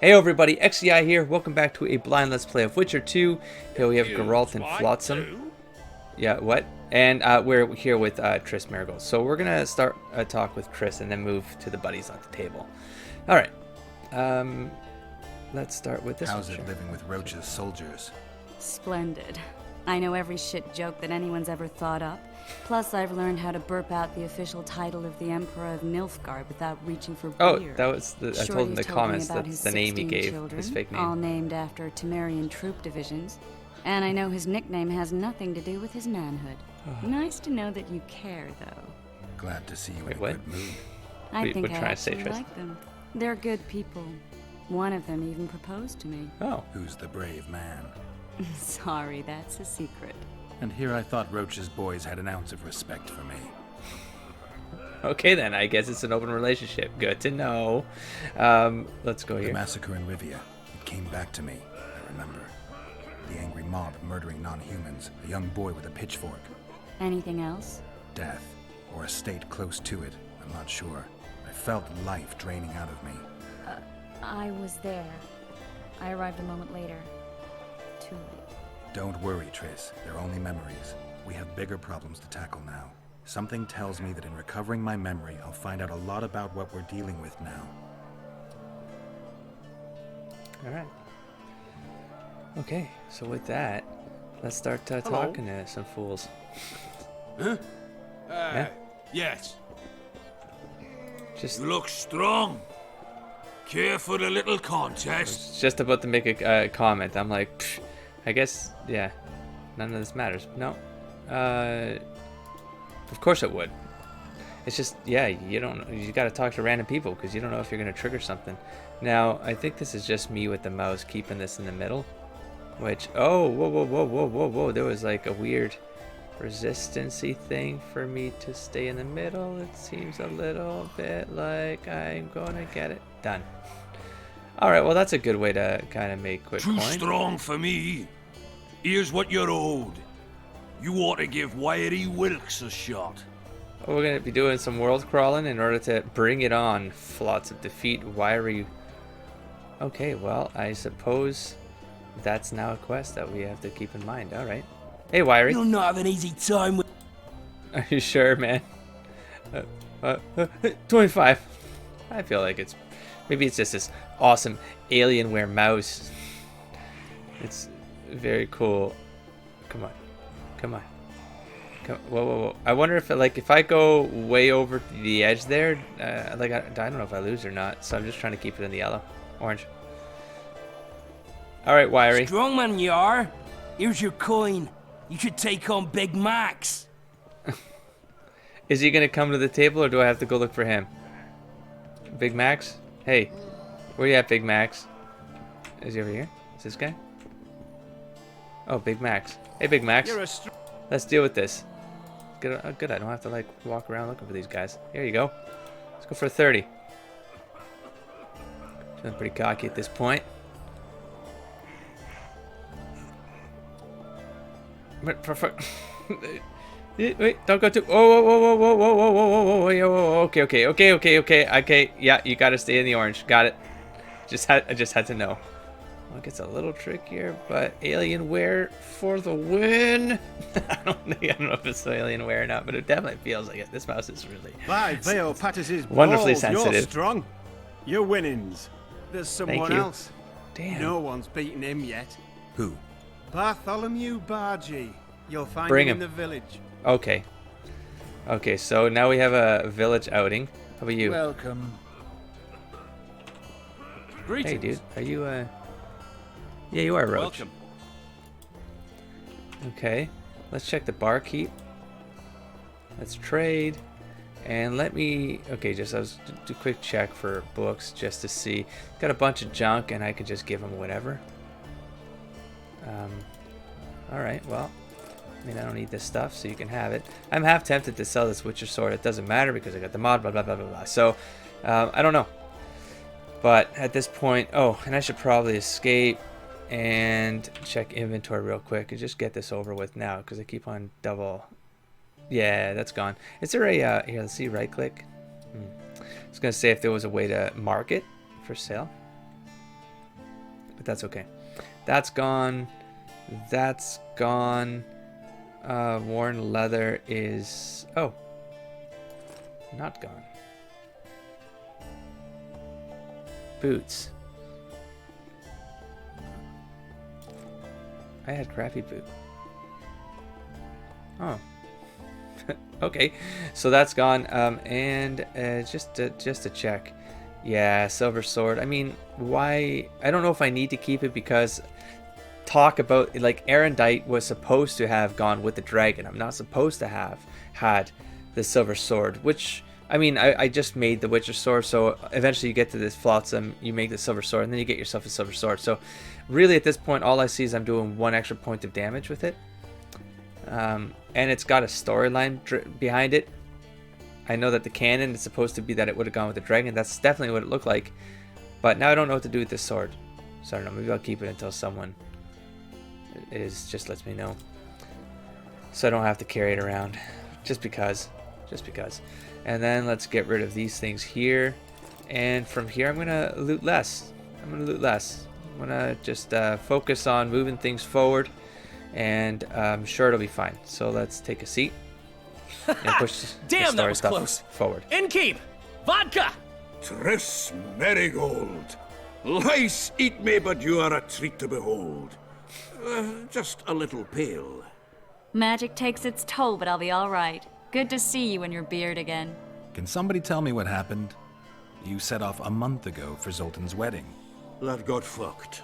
Hey everybody, XEI here. Welcome back to a blind let's play of Witcher 2. Here we have Geralt and Flotsam. Yeah, what? And we're here with Triss Marigold. So we're gonna start a talk with Triss and then move to the buddies at the table. All right. Let's start with this. How's it living with Roach's soldiers? Splendid. I know every shit joke that anyone's ever thought up. Plus, I've learned how to burp out the official title of the Emperor of Nilfgaard without reaching for beer. Oh, that was I told in the comments that's the name he gave, children, his fake name. All named after Temerian troop divisions. And I know his nickname has nothing to do with his manhood. Nice to know that you care, though. Glad to see you in a what? good mood. I think I actually like them. They're good people. One of them even proposed to me. Oh. Who's the brave man? Sorry, that's a secret. And here I thought Roach's boys had an ounce of respect for me. Okay then, I guess it's an open relationship. Good to know. Let's go here. The massacre in Rivia. It came back to me, I remember. The angry mob murdering non-humans, a young boy with a pitchfork. Anything else? Death, or a state close to it, I'm not sure. I felt life draining out of me. I was there. I arrived a moment later. Too late. Don't worry, Triss. They're only memories. We have bigger problems to tackle now. Something tells me that in recovering my memory, I'll find out a lot about what we're dealing with now. Alright. Okay, so with that, let's start talking to some fools. Huh? Yeah? Yes. Just You look strong. Care for the little contest? just about to make a comment. I'm like, psh, I guess, yeah, none of this matters. No. Of course it would. It's just, yeah, you gotta talk to random people because you don't know if you're gonna trigger something. Now, I think this is just me with the mouse keeping this in the middle, which, oh, whoa, there was like a weird resistance-y thing for me to stay in the middle. It seems a little bit like I'm gonna get it done. All right, well, that's a good way to kind of make quick Too coin. strong for me. Here's what you're owed. You ought to give Wiry Wilkes a shot. We're going to be doing some world crawling in order to bring it on. Flotsam defeat Wiry. Okay, well, I suppose that's now a quest that we have to keep in mind. All right. Hey, Wiry. You'll not have an easy time with... Are you sure, man? 25. I feel like it's... Maybe it's just this awesome Alienware mouse. It's very cool. Come on. Whoa. I wonder if, if I go way over the edge there, I don't know if I lose or not. So I'm just trying to keep it in the yellow. Orange. All right, Wiry. Strong man you are. Here's your coin. You should take on Big Max. Is he going to come to the table or do I have to go look for him? Big Max? Hey, where you at, Big Max? Is he over here? Is this guy? Oh, Big Max. Hey, Big Max. Let's deal with this. Good, good. I don't have to walk around looking for these guys. Here you go. Let's go for a 30. Feeling pretty cocky at this point. Wait, don't go too. Whoa. Okay. Yeah, you gotta stay in the orange. Got it. I just had to know. Well, it gets a little trickier, but Alienware for the win. I don't know if it's Alienware or not, but it definitely feels like it. This mouse is really wonderfully sensitive. You're strong. You're winnings. There's someone else. Damn. No one's beaten him yet. Who? Bartholomew Bargy. You'll find Bring him him in the village. Okay, so now we have a village outing. How about you? Welcome. Hey, dude. Are you, Yeah, you are, Roach. Welcome. Okay, let's check the barkeep. Let's trade. And let me... Okay, do a quick check for books just to see. Got a bunch of junk, and I can just give him whatever. Alright, well... I mean, I don't need this stuff, so you can have it. I'm half tempted to sell this Witcher sword. It doesn't matter because I got the mod, blah, blah, blah, blah, blah. So, I don't know. But at this point... Oh, and I should probably escape and check inventory real quick and just get this over with now because I keep on double... Yeah, that's gone. Is there a... here, let's see, right-click. I was going to say if there was a way to mark it for sale. but that's okay. That's gone. That's gone. Worn leather is... Oh. Not gone. Boots. I had crappy boot. Oh. Okay, so that's gone. And just to check. Yeah, silver sword. I mean, why? I don't know if I need to keep it because talk about, like, Erendite was supposed to have gone with the dragon. I'm not supposed to have had the silver sword, which, I mean, I just made the Witcher sword, so eventually you get to this flotsam, you make the silver sword, and then you get yourself a silver sword. So really at this point, all I see is I'm doing 1 extra point of damage with it. And it's got a storyline behind it. I know that the canon is supposed to be that it would have gone with the dragon. That's definitely what it looked like. But now I don't know what to do with this sword. So I don't know, maybe I'll keep it until someone just lets me know. So I don't have to carry it around. Just because. And then let's get rid of these things here. And from here I'm going to loot less. I'm going to just focus on moving things forward. And I'm sure it'll be fine. So let's take a seat. And push Damn, the that was stuff close. forward. Innkeep! Vodka! Triss Marigold. Lice eat me, but you are a treat to behold. Just a little pale. Magic takes its toll, but I'll be all right. Good to see you and your beard again. Can somebody tell me what happened? You set off a month ago for Zoltan's wedding. That got fucked.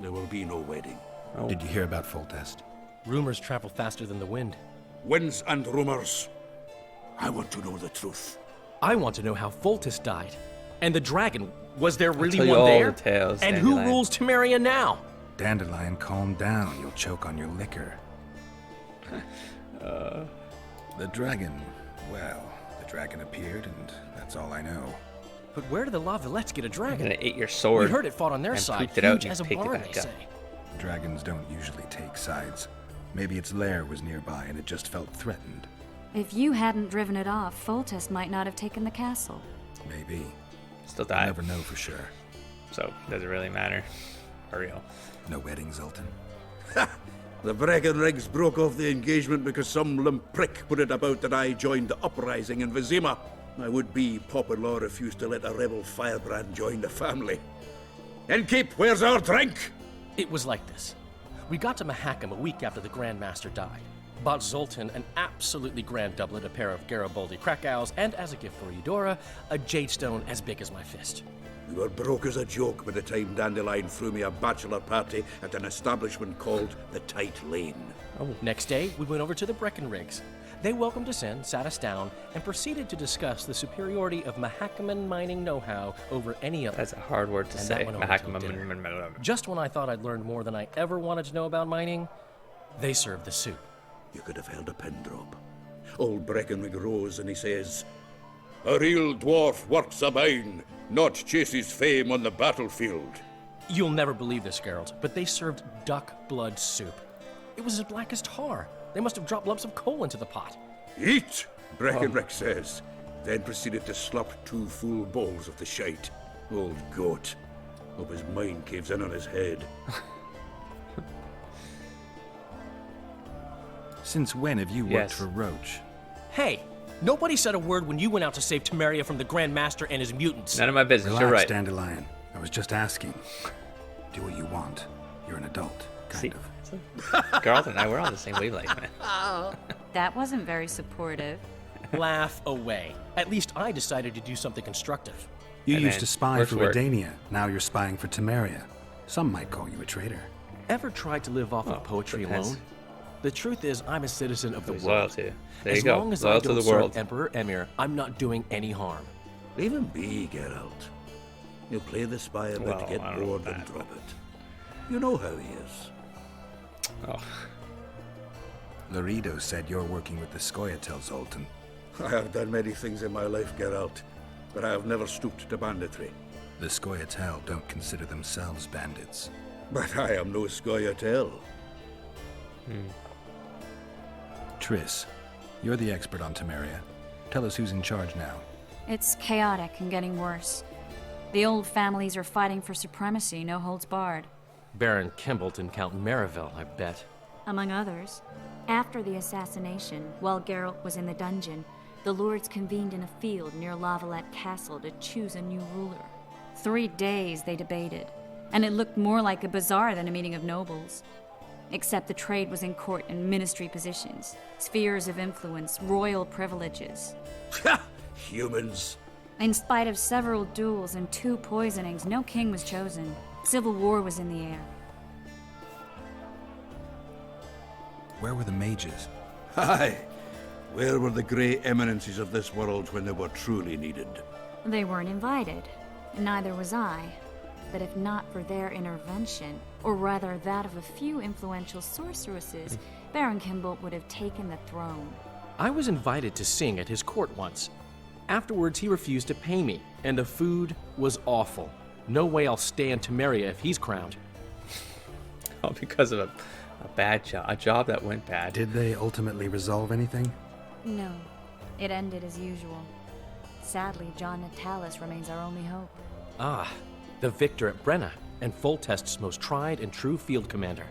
There will be no wedding. Oh. Did you hear about Foltest? Rumors travel faster than the wind. Winds and rumors. I want to know the truth. I want to know how Foltest died. And the dragon, was there really tell you one all there? the tales, and who Dandelion. rules Temeria now? Dandelion, calm down. You'll choke on your liquor. The dragon. Well, the dragon appeared, and that's all I know. But where did the Lavalettes get a I'm dragon? gonna eat your sword. We heard it fought on their and side, pooped it out huge and as a picked it barn, back they up. say. Dragons don't usually take sides. Maybe its lair was nearby and it just felt threatened. If you hadn't driven it off, Foltest might not have taken the castle. Maybe. Still I'll died. never know for sure. So does it really matter? For real. No wedding, Zoltan? The Breckenrigs broke off the engagement because some limp prick put it about that I joined the uprising in Vizima. My would-be Papa-in-law refused to let a rebel firebrand join the family. Innkeep, where's our drink? It was like this. We got to Mahakam a week after the Grand Master died. Bought Zoltan an absolutely grand doublet, a pair of Garibaldi Krakau's, and as a gift for Eudora, a jade stone as big as my fist. We were broke as a joke by the time Dandelion threw me a bachelor party at an establishment called the Tight Lane. Next day, we went over to the Breckenrigs. They welcomed us in, sat us down, and proceeded to discuss the superiority of Mahakaman mining know-how over any other. That's a hard word to And say. that went over till dinner. Just when I thought I'd learned more than I ever wanted to know about mining, they served the soup. You could have held a pin drop. Old Breckenrig rose and he says, "A real dwarf works a mine, not chases fame on the battlefield." You'll never believe this, Geralt, but they served duck blood soup. It was as black as tar. They must have dropped lumps of coal into the pot. "Eat," Breckenrig says, then proceeded to slop 2 full bowls of the shite. Old goat. Hope his mind caves in on his head. Since when have you worked Yes. for Roach? Hey, nobody said a word when you went out to save Temeria from the Grand Master and his mutants. None of my business. Relax, You're right. Dandelion. I was just asking. Do what you want. You're an adult, kind See, of. Carlton and I, we're on the same wavelength, man. That wasn't very supportive. Laugh away. At least I decided to do something constructive. You Hey, used man, to spy work's for work. Redania. Now you're spying for Temeria. Some might call you a traitor. Ever tried to live off of poetry depends. alone? The truth is, I'm a citizen of the He's world. loyal to you. There As you go. long as Loyal I to don't the serve world. Emperor Emir, I'm not doing any harm. Leave him be, Geralt. He'll play the spy a bit, Well, get I don't know bored about and that. drop it. You know how he is. Oh, Laredo said you're working with the Scoia'tael, Zoltan. I have done many things in my life, Geralt, but I have never stooped to banditry. The Scoia'tael don't consider themselves bandits. But I am no Scoia'tael. Triss, you're the expert on Temeria. Tell us who's in charge now. It's chaotic and getting worse. The old families are fighting for supremacy, no holds barred. Baron Kimball and Count Merivale, I bet. Among others. After the assassination, while Geralt was in the dungeon, the lords convened in a field near Lavalette Castle to choose a new ruler. 3 days they debated, and it looked more like a bazaar than a meeting of nobles. Except the trade was in court and ministry positions, spheres of influence, royal privileges. Ha! Humans. In spite of several duels and 2 poisonings, no king was chosen. Civil war was in the air. Where were the mages? Aye. Where were the grey eminences of this world when they were truly needed? They weren't invited. Neither was I. But if not for their intervention, or rather that of a few influential sorceresses, Baron Kimball would have taken the throne. I was invited to sing at his court once. Afterwards, he refused to pay me, and the food was awful. No way I'll stay in Temeria if he's crowned. Oh, because of a bad job. A job that went bad. Did they ultimately resolve anything? No. It ended as usual. Sadly, John Natalis remains our only hope. Ah, the victor at Brenna, and Foltest's most tried and true field commander.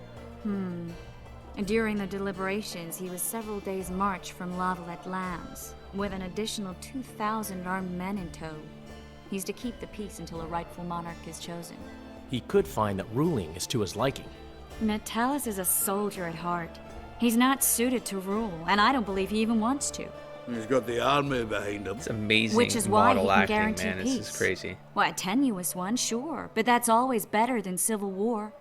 During the deliberations, he was several days' march from Lavalette lands, with an additional 2,000 armed men in tow. He's to keep the peace until a rightful monarch is chosen. He could find that ruling is to his liking. Natalis is a soldier at heart. He's not suited to rule, and I don't believe he even wants to. He's got the army behind him. It's amazing Which is why he model can acting, guarantee man. peace. This is crazy. Well, a tenuous one, sure, but that's always better than civil war.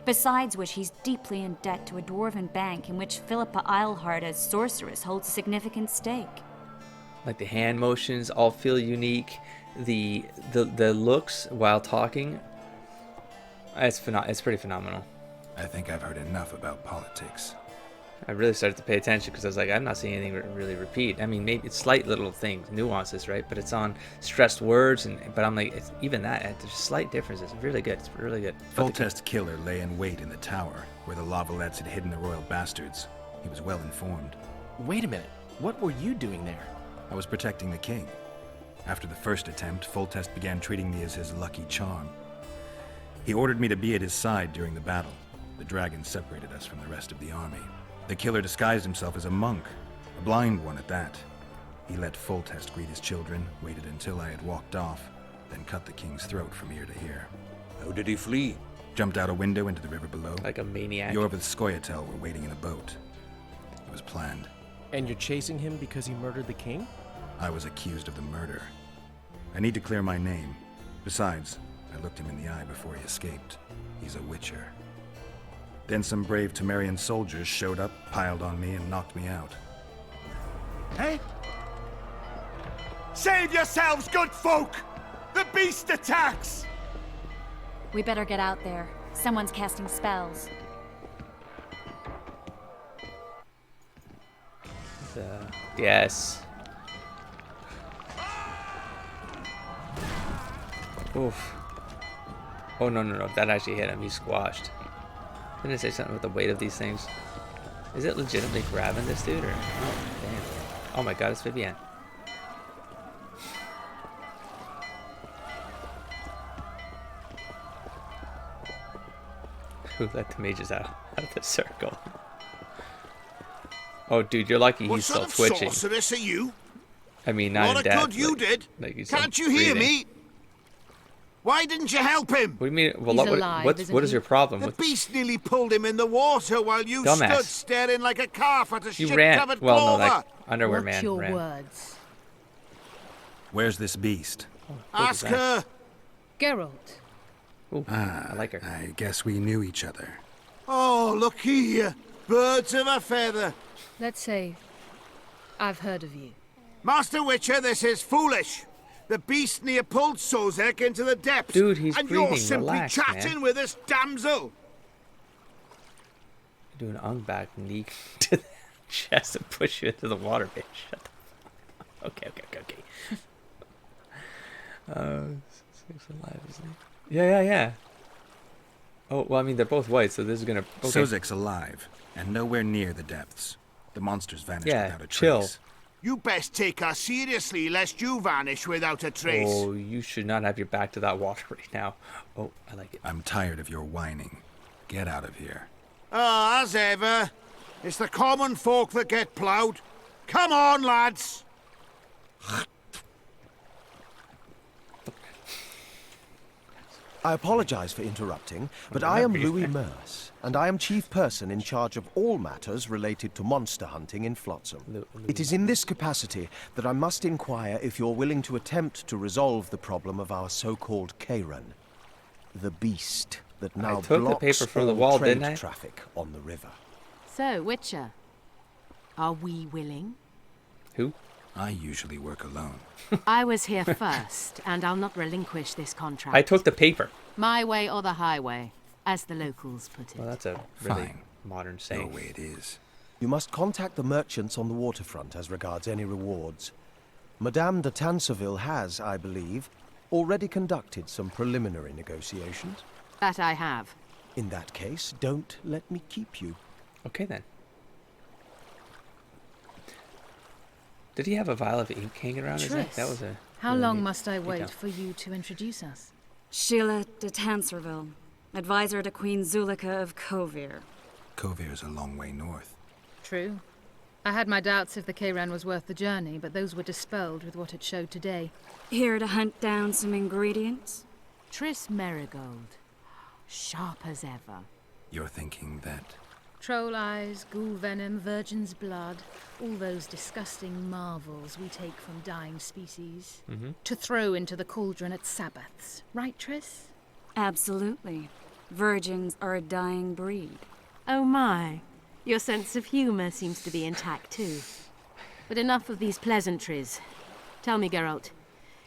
Besides which, he's deeply in debt to a dwarven bank in which Philippa Eilhart, as sorceress, holds a significant stake. Like the hand motions all feel unique. The looks while talking, it's pretty phenomenal. I think I've heard enough about politics. I really started to pay attention because I was like, I'm not seeing anything really repeat. I mean, maybe it's slight little things, nuances, right? But it's on stressed words, but I'm like, it's even that, there's slight differences. It's really good. It's really good. Foltest's killer lay in wait in the tower, where the Lavalettes had hidden the royal bastards. He was well informed. Wait a minute, what were you doing there? I was protecting the king. After the first attempt, Foltest began treating me as his lucky charm. He ordered me to be at his side during the battle. The dragon separated us from the rest of the army. The killer disguised himself as a monk, a blind one at that. He let Foltest greet his children, waited until I had walked off, then cut the king's throat from ear to ear. How did he flee? Jumped out a window into the river below. Like a maniac. Yorv with Skoyatel were waiting in a boat. It was planned. And you're chasing him because he murdered the king? I was accused of the murder. I need to clear my name. Besides, I looked him in the eye before he escaped. He's a witcher. Then some brave Temerian soldiers showed up, piled on me, and knocked me out. Hey? Save yourselves, good folk! The beast attacks! We better get out there. Someone's casting spells. Yes. Oof. Oh, no. That actually hit him. He's squashed. Didn't it say something about the weight of these things? Is it legitimately grabbing this dude, or? Oh, damn. Oh my god, it's Vivienne. Who let the mages out of the circle? Oh, dude, you're lucky he's still twitching. What sort of sorceress are you? I mean, not What in a death. good you did. Like he's Can't still you hear breathing. me? Why didn't you help him? What do you mean? Well, He's alive, isn't what is he? your problem The with? beast nearly pulled him in the water while you Dumbass. stood staring like a calf at a You ran. shit-covered Well, no, clover. that underwear Watch man your ran. words. Where's this beast? Ask her. Geralt, Ooh, I like her. I guess we knew each other. Oh, look here. Birds of a feather. let's say I've heard of you. Master Witcher, this is foolish. The beast near pulled Sozek into the depths. Dude, he's and breathing. you're simply Relax, chatting man. with this damsel. Do an ung back knee to the chest and push you into the water, bitch. Shut the fuck up. Okay. Six alive, isn't he? Yeah. Oh, well, I mean, they're both white, so this is gonna... Okay. Sozek's alive, and nowhere near the depths. The monsters vanished Yeah, without a chill. trace. You best take her seriously, lest you vanish without a trace. Oh, you should not have your back to that water right now. Oh, I like it. I'm tired of your whining. Get out of here. Ah, as ever. It's the common folk that get ploughed. Come on, lads. I apologize for interrupting, but I am Louis Merce, and I am chief person in charge of all matters related to monster hunting in Flotsam. It is in this capacity that I must inquire if you're willing to attempt to resolve the problem of our so-called Karen, the beast that now took the blocks paper from the all wall, trade didn't I? traffic on the river. So, Witcher, are we willing? Who? I usually work alone. I was here first, and I'll not relinquish this contract. I took the paper. My way or the highway, as the locals put it. Well, that's a really Fine. modern Your saying. way it is. You must contact the merchants on the waterfront as regards any rewards. Madame de Tanserville has, I believe, already conducted some preliminary negotiations. That I have. In that case, don't let me keep you. Okay, then. Did he have a vial of ink hanging around his neck? That was a... How really long neat must I wait detail. for you to introduce us? Sheila de Tanserville, advisor to Queen Zulika of Kovir. Kovir's a long way north. True. I had my doubts if the Kayran was worth the journey, but those were dispelled with what it showed today. Here to hunt down some ingredients? Triss Merigold. Sharp as ever. You're thinking that... Troll eyes, ghoul venom, virgin's blood, all those disgusting marvels we take from dying species, to throw into the cauldron at Sabbaths. Right, Triss? Absolutely. Virgins are a dying breed. Oh my. Your sense of humour seems to be intact too. But enough of these pleasantries. Tell me, Geralt,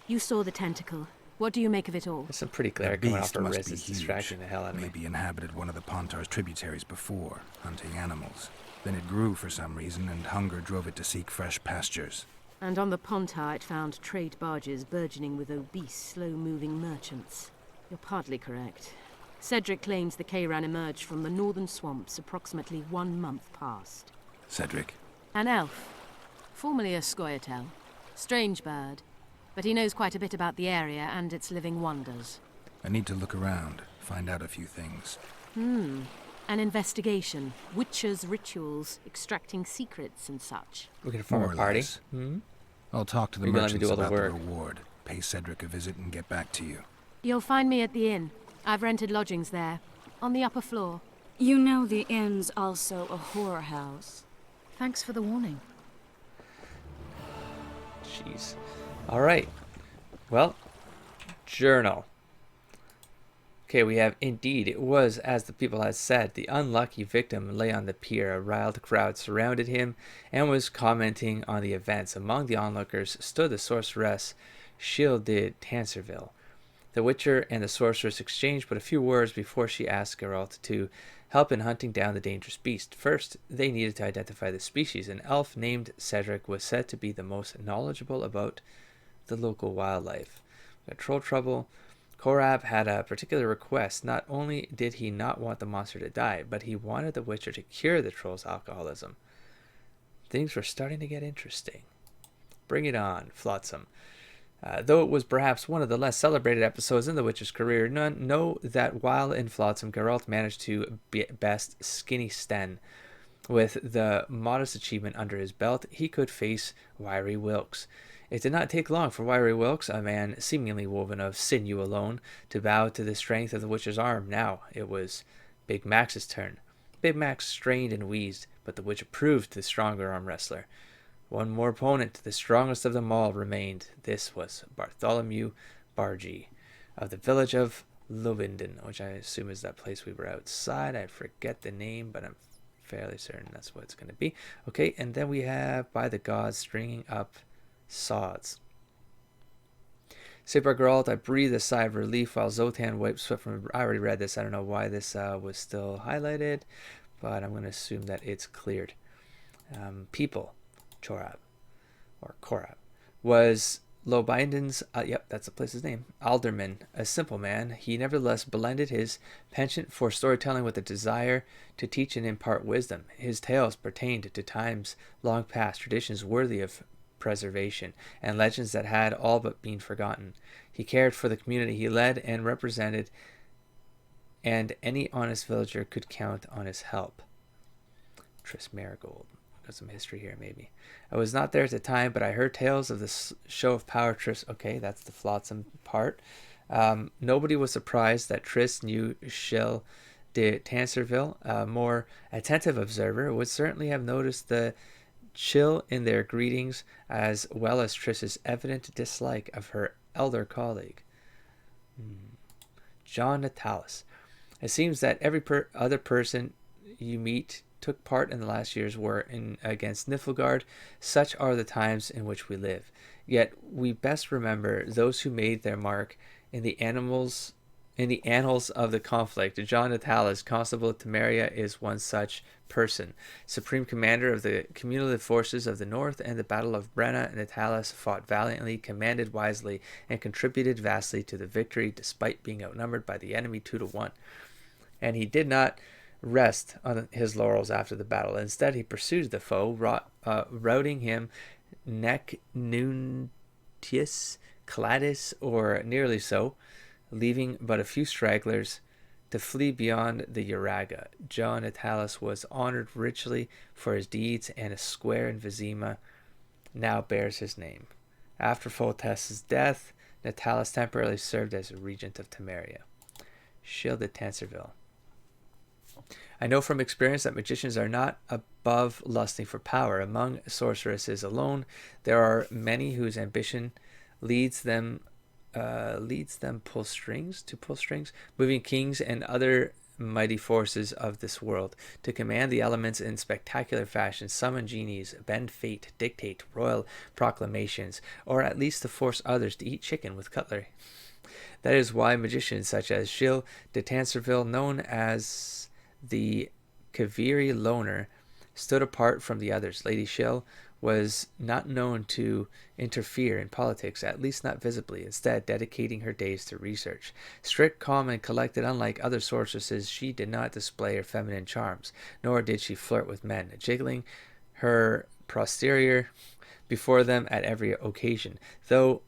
you saw the tentacle. What do you make of it all? There's some pretty glare The coming off beast her must wrist. be It's huge. distracting the hell out of me. Maybe inhabited one of the Pontar's tributaries before, hunting animals. Then it grew for some reason, and hunger drove it to seek fresh pastures. And on the Pontar it found trade barges burgeoning with obese, slow-moving merchants. You're partly correct. Cedric claims the Kayran emerged from the northern swamps approximately 1 month past. Cedric, An elf, formerly a Scoia'tael. Strange bird, but he knows quite a bit about the area and its living wonders. I need to look around, find out a few things. An investigation, witches' rituals, extracting secrets and such. We're going to form More a or party. less. I'll talk to the You're gonna let me merchants do all the about the work. reward, pay Cedric a visit, and get back to you. You'll find me at the inn. I've rented lodgings there, on the upper floor. You know the inn's also a whorehouse. Thanks for the warning. Jeez. All right. Well, journal. Okay, we have indeed. It was, as the people had said, the unlucky victim lay on the pier. A riled crowd surrounded him and was commenting on the events. Among the onlookers stood the sorceress Sheila de Tanserville. The Witcher and the sorceress exchanged but a few words before she asked Geralt to help in hunting down the dangerous beast. First, they needed to identify the species. An elf named Cedric was said to be the most knowledgeable about the local wildlife. We got troll trouble. Korab had a particular request. Not only did he not want the monster to die, but he wanted the Witcher to cure the troll's alcoholism. Things were starting to get interesting. Bring it on, Flotsam. Though it was perhaps one of the less celebrated episodes in the Witcher's career, none know that while in Flotsam, Geralt managed to best Skinny Sten. With the modest achievement under his belt, he could face Wiry Wilkes. It did not take long for Wiry Wilkes, a man seemingly woven of sinew alone, to bow to the strength of the Witcher's arm. Now it was Big Max's turn. Big Max strained and wheezed, but the Witcher proved the stronger arm wrestler. One more opponent, the strongest of them all, remained. This was Bartholomew Bargy, of the village of Lovinden, which I assume is that place we were outside. I forget the name, but I'm fairly certain that's what it's going to be. Okay, and then we have By the Gods stringing up sods. Saved by Geralt, I breathe a sigh of relief while Zotan wipes sweat from... I already read this. I don't know why this was still highlighted, but I'm going to assume that it's cleared. People. Chorab, or Korab, was Lobinden's, yep, that's the place's name, alderman. A simple man, he nevertheless blended his penchant for storytelling with a desire to teach and impart wisdom. His tales pertained to times long past, traditions worthy of preservation, and legends that had all but been forgotten. He cared for the community he led and represented and any honest villager could count on his help. Tris Marigold. Got some history here, maybe. I was not there at the time, but I heard tales of the show of power Tris... Okay, that's the flotsam part. Nobody was surprised that Tris knew Shil de Tanserville. A more attentive observer would certainly have noticed the chill in their greetings, as well as Tris's evident dislike of her elder colleague. John Natalis. It seems that every other person you meet took part in the last year's war against Niflgaard. Such are the times in which we live. Yet we best remember those who made their mark in the annals of the conflict. John Natalis, Constable of Temeria, is one such person. Supreme Commander of the cumulative forces of the North and the Battle of Brenna, Natalis fought valiantly, commanded wisely, and contributed vastly to the victory despite being outnumbered by the enemy 2-1. And he did not rest on his laurels after the battle. Instead, he pursued the foe, routing him nec nuntius cladis, or nearly so, leaving but a few stragglers to flee beyond the Uraga. John Natalis was honored richly for his deeds, and a square in Vizima now bears his name. After Foltest's death, Natalis temporarily served as a regent of Temeria. Shil de Tanserville. I know from experience that magicians are not above lusting for power. Among sorceresses alone, there are many whose ambition leads them pull strings, moving kings and other mighty forces of this world, to command the elements in spectacular fashion, summon genies, bend fate, dictate royal proclamations, or at least to force others to eat chicken with cutlery. That is why magicians such as Shil de Tanserville, known as the Kaviri Loner, stood apart from the others. Lady Shil was not known to interfere in politics, at least not visibly, instead dedicating her days to research. Strict, calm, and collected, unlike other sorceresses, she did not display her feminine charms, nor did she flirt with men, jiggling her posterior before them at every occasion. Though,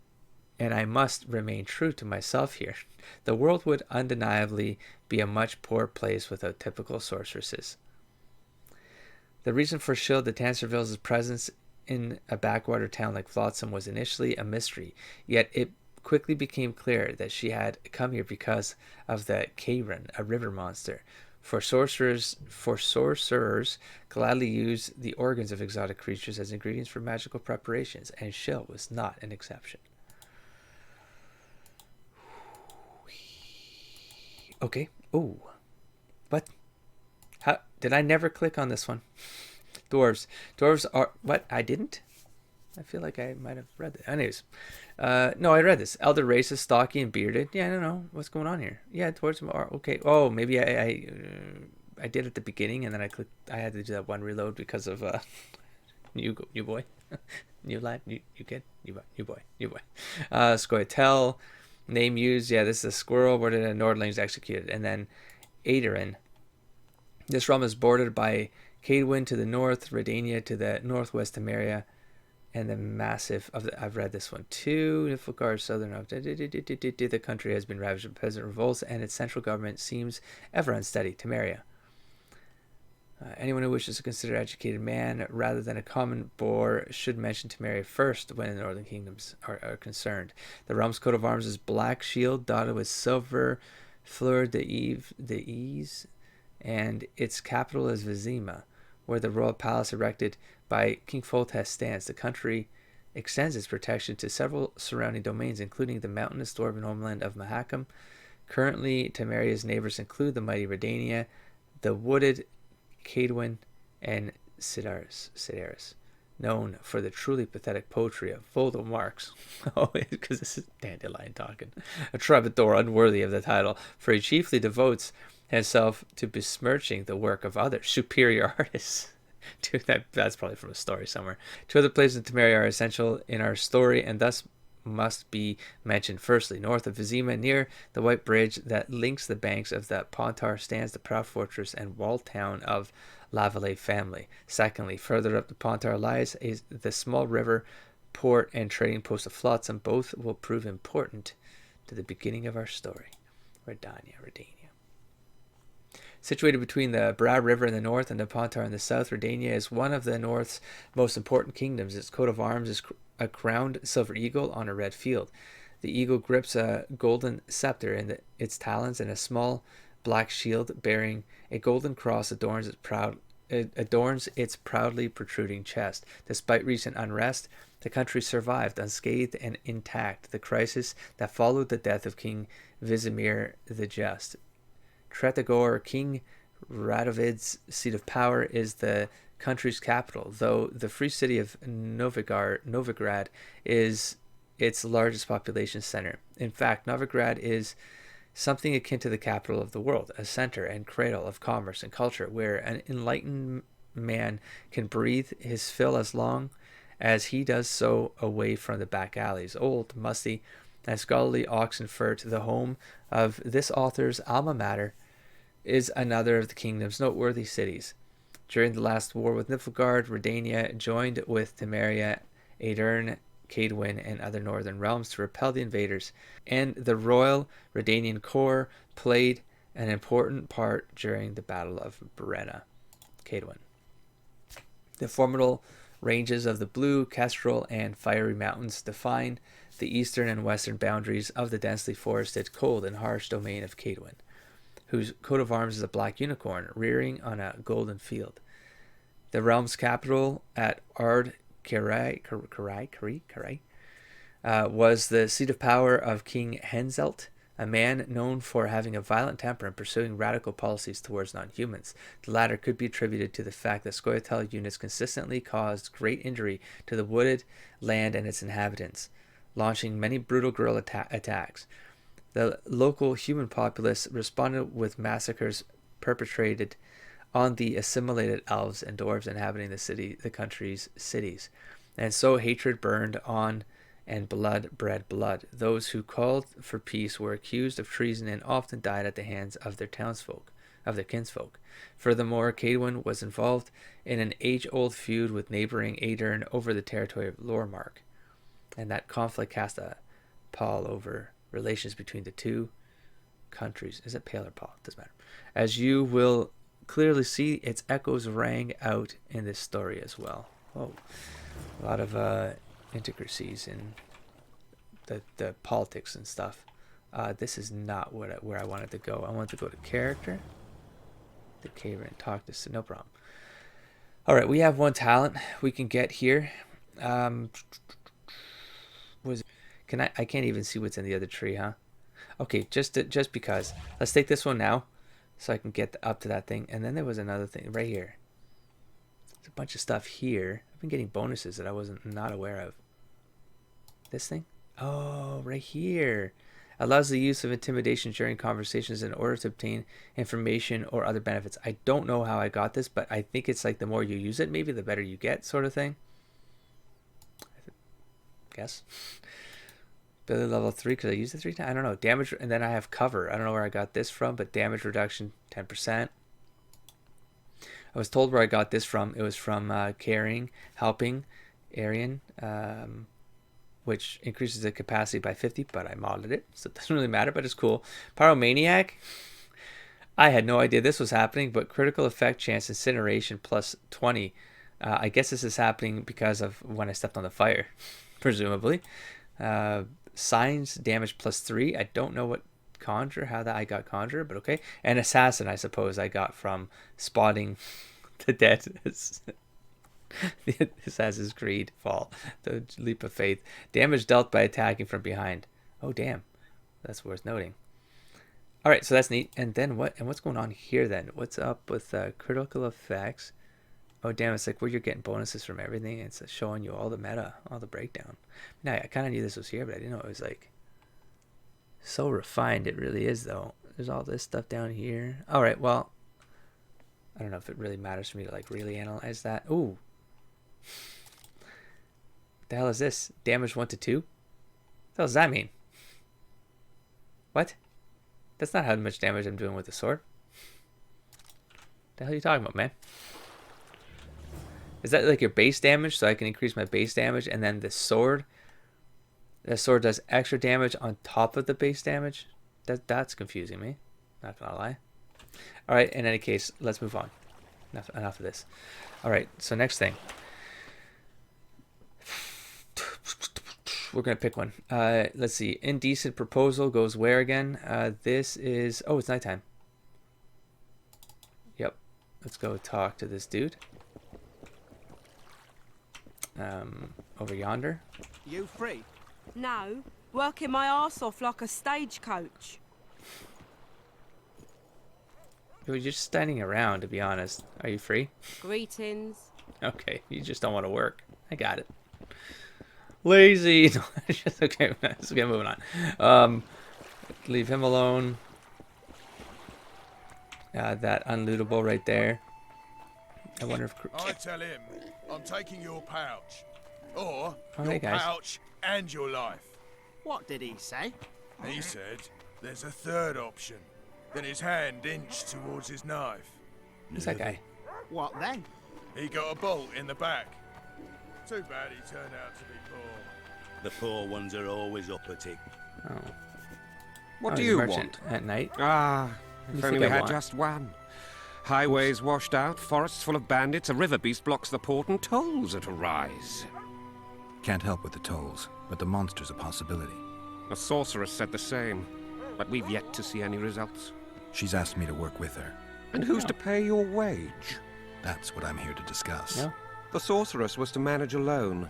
and I must remain true to myself here, the world would undeniably be a much poorer place without typical sorceresses. The reason for Shil de Tanserville's presence in a backwater town like Flotsam was initially a mystery, yet it quickly became clear that she had come here because of the Kairan, a river monster. For sorcerers gladly use the organs of exotic creatures as ingredients for magical preparations, and Shil was not an exception. Okay. Ooh. What? How did I never click on this one? Dwarves. Dwarves are... What? I didn't? I feel like I might have read it. Anyways. No, I read this. Elder races, stocky and bearded. Yeah, I don't know. What's going on here? Yeah, dwarves are... Okay. Oh, maybe I did at the beginning, and then I clicked... I had to do that one reload because of... new boy. New lad. New kid. New boy. Scoia'tael. Name used. Yeah, this is a squirrel. Where did a Nordlings executed? And then Aedarin. This realm is bordered by Cadwyn to the north, Redania to the northwest, Temeria, and the massive of the... I've read this one too. Niflgaard, southern... The country has been ravaged by peasant revolts, and its central government seems ever unsteady. Temeria. Anyone who wishes to consider an educated man rather than a common boor should mention Temeria first when the northern kingdoms are concerned. The realm's coat of arms is black shield dotted with silver fleur d'ys, and its capital is Vizima, where the royal palace erected by King Foltest stands. The country extends its protection to several surrounding domains, including the mountainous dwarven homeland of Mahakam. Currently, Temeria's neighbors include the mighty Redania, the wooded Cadwyn, and Sidaris, known for the truly pathetic poetry of Voldo Marx. Oh, because this is Dandelion talking. A troubadour unworthy of the title, for he chiefly devotes himself to besmirching the work of other superior artists. That's probably from a story somewhere. Two other places in Temeria are essential in our story, and thus must be mentioned. Firstly, north of Vizima, near the White Bridge that links the banks of the Pontar, stands the proud fortress and walled town of Lavallee family. Secondly, further up the Pontar lies the small river, port, and trading post of Flotsam. Both will prove important to the beginning of our story. Redania. Situated between the Bra River in the north and the Pontar in the south, Redania is one of the North's most important kingdoms. Its coat of arms is a crowned silver eagle on a red field. The eagle grips a golden scepter in its talons, and a small black shield bearing a golden cross adorns its proudly protruding chest. Despite recent unrest, the country survived unscathed and intact the crisis that followed the death of King Vizimir the Just. Tretogor, King Radovid's seat of power, is the country's capital, though the free city of Novigrad is its largest population center. In fact, Novigrad is something akin to the capital of the world, a center and cradle of commerce and culture, where an enlightened man can breathe his fill as long as he does so away from the back alleys. Old, musty, and scholarly Oxenfurt, the home of this author's alma mater, is another of the kingdom's noteworthy cities. During the last war with Nilfgaard, Redania joined with Temeria, Aedirn, Cadwyn, and other northern realms to repel the invaders, and the Royal Redanian Corps played an important part during the Battle of Brenna. Cadwyn. The formidable ranges of the Blue, Kestrel, and Fiery Mountains define the eastern and western boundaries of the densely forested, cold, and harsh domain of Cadwyn, whose coat of arms is a black unicorn rearing on a golden field. The realm's capital at Ard Kerai was the seat of power of King Henzelt, a man known for having a violent temper and pursuing radical policies towards non-humans. The latter could be attributed to the fact that Scoia'tael units consistently caused great injury to the wooded land and its inhabitants, launching many brutal guerrilla attacks. The local human populace responded with massacres perpetrated on the assimilated elves and dwarves inhabiting the country's cities. And so hatred burned on and blood bred blood. Those who called for peace were accused of treason and often died at the hands of their kinsfolk. Furthermore, Cadwyn was involved in an age-old feud with neighboring Aedirn over the territory of Lormark, and that conflict cast a pall over relations between the two countries. Is it pale or pall? Doesn't matter. As you will clearly see, its echoes rang out in this story as well. Oh, a lot of intricacies in the politics and stuff. This is not where I wanted to go. I wanted to go to character. The caver and talk to. No problem. All right, we have one talent we can get here. I can't even see what's in the other tree, huh? Okay, just because. Let's take this one now, so I can get up to that thing. And then there was another thing right here. There's a bunch of stuff here. I've been getting bonuses that I wasn't not aware of. This thing? Oh, right here. Allows the use of intimidation during conversations in order to obtain information or other benefits. I don't know how I got this, but I think it's like the more you use it, maybe the better you get, sort of thing. Guess. Ability level 3 because I used it 3 times. I don't know. Damage, and then I have cover. I don't know where I got this from, but damage reduction 10%. I was told where I got this from. It was from helping Arian, which increases the capacity by 50, but I modded it, so it doesn't really matter, but it's cool. Pyromaniac. I had no idea this was happening, but critical effect chance incineration plus 20. I guess this is happening because of when I stepped on the fire, presumably. Signs damage plus 3. I don't know what conjure, how that I got conjure, but okay. And assassin, I suppose I got from spotting the dead. The Assassin's Creed fall. The leap of faith. Damage dealt by attacking from behind. Oh damn, that's worth noting. All right, so that's neat. And then what? And what's going on here then? What's up with critical effects? Oh damn, it's like where you're getting bonuses from everything. It's showing you all the meta, all the breakdown. Now I kind of knew this was here, but I didn't know it was like so refined. It really is though. There's all this stuff down here. All right, well, I don't know if it really matters for me to like really analyze that. Ooh, what the hell is this? Damage 1 to 2? What the hell does that mean? What? That's not how much damage I'm doing with the sword. What the hell are you talking about, man? Is that like your base damage, so I can increase my base damage, and then the sword does extra damage on top of the base damage? That's confusing me, not gonna lie. All right. In any case, let's move on. Enough of this. All right. So next thing. We're going to pick one. Let's see. Indecent proposal goes where again? This is... Oh, it's nighttime. Yep. Let's go talk to this dude. Over yonder. You free? No. Working my arse off like a stagecoach. You're just standing around, to be honest. Are you free? Greetings. Okay. You just don't want to work. I got it. Lazy. Okay, let's get moving on. Leave him alone. That unlootable right there. I wonder if... I tell him I'm taking your pouch. Or Oh, your hey, guys. pouch and your life. What did he say? He said there's a third option. Then his hand inched towards his knife. Who's that guy? What then? He got a bolt in the back. Too bad he turned out to be poor. The poor ones are always uppity. Oh. What Oh, do he's a you merchant want? at night? Ah, What do if you only think we I had want? just one. Highways washed out, forests full of bandits, a river beast blocks the port, and tolls at a rise. Can't help with the tolls, but the monster's a possibility. The sorceress said the same, but we've yet to see any results. She's asked me to work with her. And who's to pay your wage? That's what I'm here to discuss. No? The sorceress was to manage alone.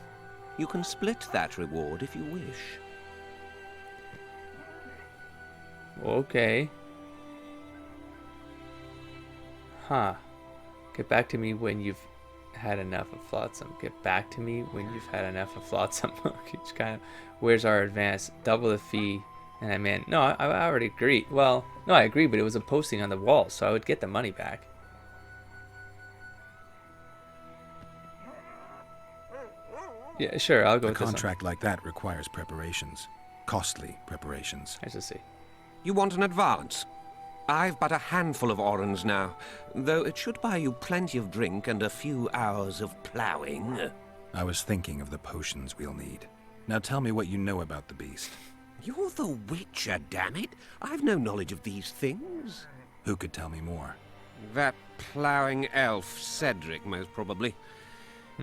You can split that reward if you wish. Okay. Huh. Get back to me when you've had enough of Flotsam. Get back to me when you've had enough of Flotsam. It's kind of, where's our advance? Double the fee. And I mean, no, I already agree. Well, no, I agree, but it was a posting on the wall, so I would get the money back. Yeah, sure, I'll go A with this one. contract like that requires preparations. Costly preparations. I should see. You want an advance? I've but a handful of orens now, though it should buy you plenty of drink and a few hours of ploughing. I was thinking of the potions we'll need. Now tell me what you know about the beast. You're the Witcher, damn it! I've no knowledge of these things. Who could tell me more? That ploughing elf, Cedric, most probably.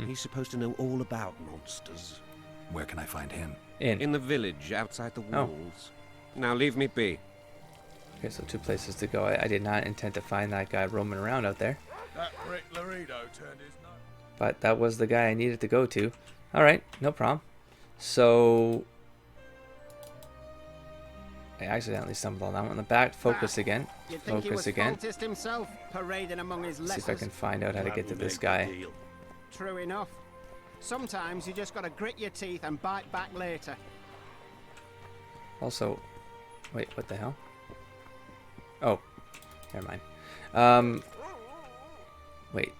He's supposed to know all about monsters. Where can I find him? In the village, outside the walls. Now leave me be. Okay, so 2 places to go. I did not intend to find that guy roaming around out there. That prick Laredo turned his knife. But that was the guy I needed to go to. Alright, no problem. So... I accidentally stumbled on that one in the back. Focus again. You'd think he was Focus again. faultist himself, parading among his See if lessons. I can find out how to That get to will this make the guy. deal. True enough. Sometimes you just gotta grit your teeth and bite back later. Also... Wait, what the hell? Oh. Never mind. Wait.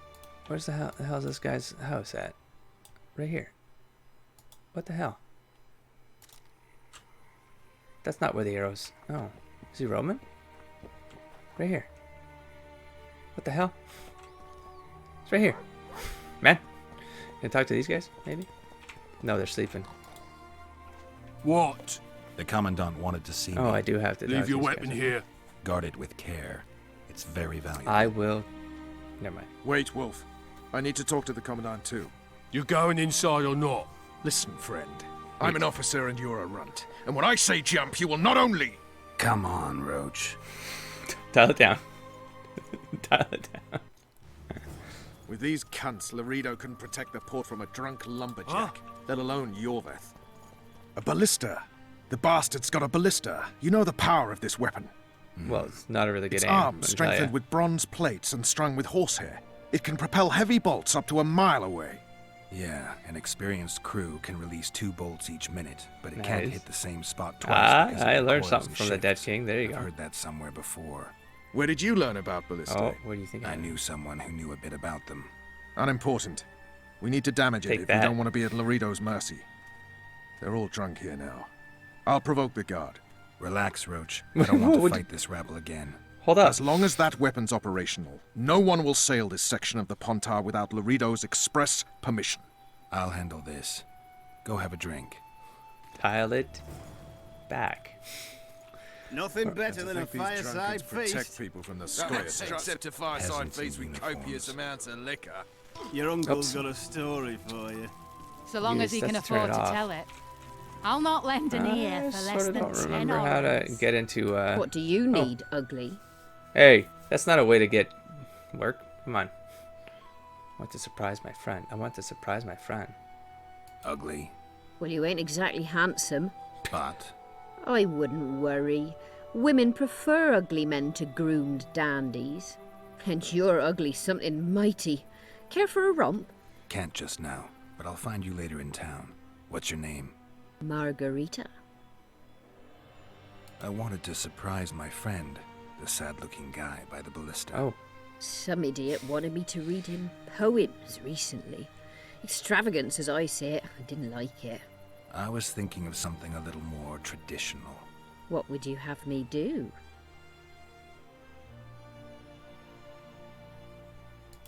Where's the hell is this guy's house at? Right here. What the hell? That's not where the arrows... Oh. Is he Roman? Right here. What the hell? It's right here. Man. Can I talk to these guys, maybe? No, they're sleeping. What? The Commandant wanted to see me. Oh, I do have to talk Leave to your these weapon guys. here. Guard it with care. It's very valuable. I will... Never mind. Wait, Wolf. I need to talk to the Commandant too. You going inside or not? Listen, friend. I'm an officer and you're a runt. And when I say jump, you will not only... Come on, Roach. Dial it down. Dial it down. With these cunts, Laredo couldn't protect the port from a drunk lumberjack, let alone Yorveth. A ballista. The bastard's got a ballista. You know the power of this weapon. Well, it's not a really good Its aim. arm let me tell strengthened ya. with bronze plates and strung with horsehair. It can propel heavy bolts up to a mile away. Yeah, an experienced crew can release 2 bolts each minute, but it can't Nice. hit the same spot twice. Ah, because of I the learned coils something and from the Dead shifts. King. There you I've go. heard that somewhere before. Where did you learn about ballista? Oh, what do you think? I knew someone who knew a bit about them. Unimportant. We need to damage it Take if that. we don't want to be at Laredo's mercy. They're all drunk here now. I'll provoke the guard. Relax, Roach. I don't want to Would- fight this rabble again. Hold up. As long as that weapon's operational, no one will sail this section of the Pontar without Laredo's express permission. I'll handle this. Go have a drink. Dial it back. Nothing better than a These fireside drunkards protect feast. people from the scourge. Except a fireside Peasants in feast with uniforms. copious amounts of liquor. Your uncle's Oops. got a story for you. So long as Yes, he can let's turn afford it to off. tell it. I'll not lend an ear I for less sort of than don't 10 remember how to orens. get into. What do you need, ugly? Hey, that's not a way to get work. Come on. I want to surprise my friend. I want to surprise my friend. Ugly, Well, you ain't exactly handsome. but I wouldn't worry. Women prefer ugly men to groomed dandies. And you're ugly something mighty. Care for a romp? can't just now. But I'll find you later in town. What's your name? Margarita. I wanted to surprise my friend, the sad-looking guy by the ballista. Oh. Some idiot wanted me to read him poems recently. Extravagance, as I say it. I didn't like it. I was thinking of something a little more traditional. What would you have me do?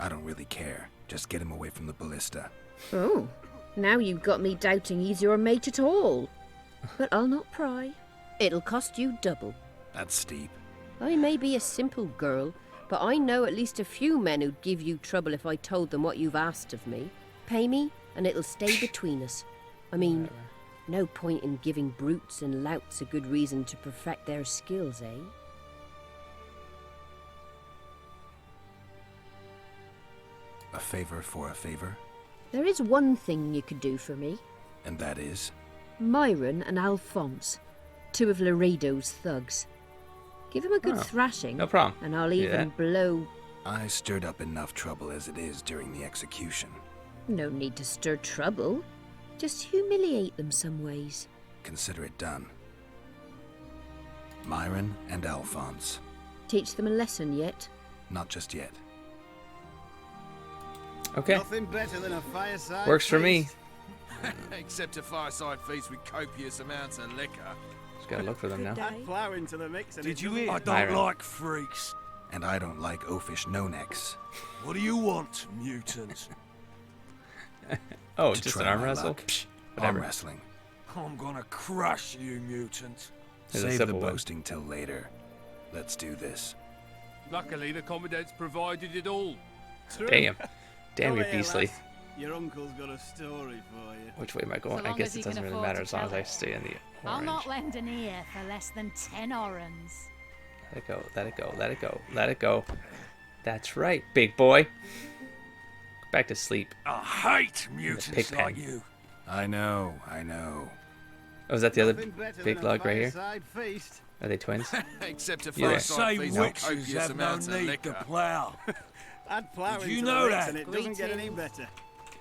I don't really care. Just get him away from the ballista. Oh, now you've got me doubting he's your mate at all. But I'll not pry. It'll cost you double. That's steep. I may be a simple girl, but I know at least a few men who'd give you trouble if I told them what you've asked of me. Pay me, and it'll stay between us. I mean, no point in giving brutes and louts a good reason to perfect their skills, eh? A favor for a favor? There is one thing you could do for me. And that is? Myron and Alphonse, two of Laredo's thugs. Give him a good thrashing. No problem. And I'll Do even that. blow... I stirred up enough trouble as it is during the execution. No need to stir trouble. Just humiliate them some ways. Consider it done. Myron and Alphonse. Teach them a lesson yet? Not just yet. Okay. Nothing better than a fireside Works for me. feast. Except a fireside feast with copious amounts of liquor. Just gotta look for them now. Add flour into the mix and Did it you doesn't- hear? I don't Myron. like freaks. And I don't like oafish no-necks. What do you want, mutant? Oh, To just try an arm my wrestle? luck. Psh, Arm whatever. wrestling. I'm gonna crush you, mutant. There's a Save the simple one. boasting till later. Let's do this. Luckily, the commandant's provided it all. True. Damn. Damn, Come you're here, beastly. lass. Your uncle's got a story for you. Which way am I going? So I long guess as it you can doesn't really afford matter to as long as tell I it. stay in the I'll orange. not lend an ear for less than 10 orens. Let it go, let it go, let it go, let it go. That's right, big boy. Go back to sleep. I hate pig mutants like pen. you. I know, I know. Oh, is that the other Nothing better big than a log right here? fireside feast. Are they twins? Except a You there? fireside feast with witches copious have no amounts of need liquor. to plough. Add flour Did into you the know mix that? and it doesn't get any Greetings. better.